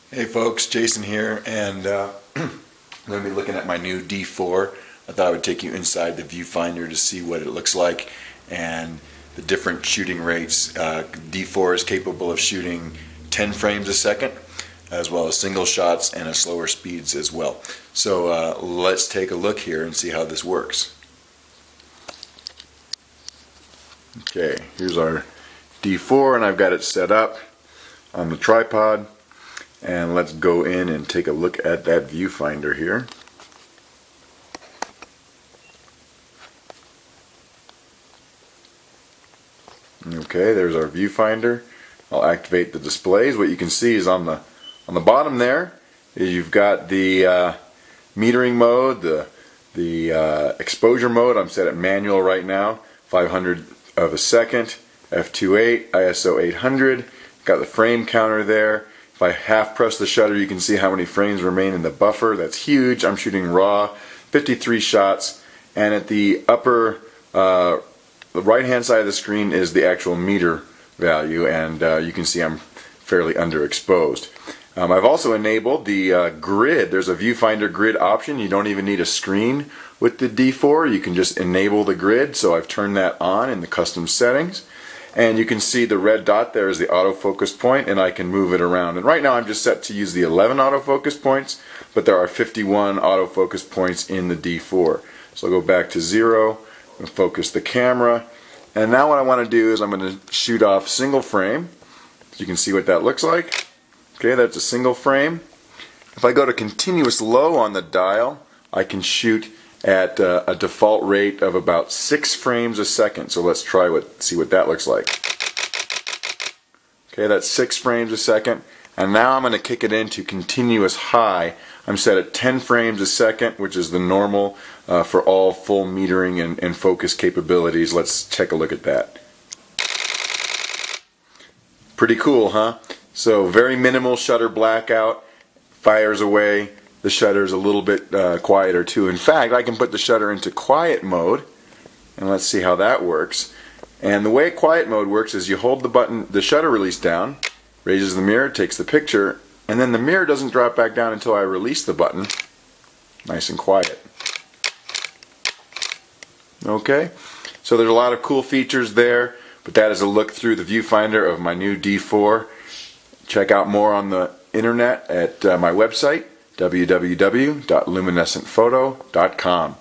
Hey folks, Jason here, and I'm going to be looking at my new D4. I thought I would take you inside the viewfinder to see what it looks like and the different shooting rates. D4 is capable of shooting 10 frames a second, as well as single shots and slower speeds as well. So let's take a look here and see how this works. Okay, here's our D4, and I've got it set up on the tripod. And let's go in and take a look at that viewfinder here. Okay, there's our viewfinder. I'll activate the displays. What you can see is on the bottom there is you've got the metering mode, the exposure mode. I'm set at manual right now, 500 of a second, f2.8, ISO 800. Got the frame counter there. If I half press the shutter, you can see how many frames remain in the buffer. That's huge. I'm shooting raw, 53 shots, and at the upper the right hand side of the screen is the actual meter value, and you can see I'm fairly underexposed. I've also enabled the grid. There's a viewfinder grid option. You don't even need a screen with the D4. You can just enable the grid, so I've turned that on in the custom settings. And you can see the red dot there is the autofocus point, and I can move it around. And right now I'm just set to use the 11 autofocus points, but there are 51 autofocus points in the D4. So I'll go back to 0 and focus the camera. And now what I want to do is I'm going to shoot off single frame. So you can see what that looks like. Okay, that's a single frame. If I go to continuous low on the dial, I can shoot at a default rate of about 6 frames a second. So let's see what that looks like. Okay, that's 6 frames a second. And now I'm going to kick it into continuous high. I'm set at 10 frames a second, which is the normal for all full metering and focus capabilities. Let's take a look at that. Pretty cool, huh? So very minimal shutter blackout, fires away. The shutter is a little bit quieter too. In fact, I can put the shutter into quiet mode, and let's see how that works. And the way quiet mode works is you hold the button, the shutter release down, raises the mirror, takes the picture, and then the mirror doesn't drop back down until I release the button. Nice and quiet. Okay, so there's a lot of cool features there, but that is a look through the viewfinder of my new D4. Check out more on the internet at my website, www.luminescentphoto.com.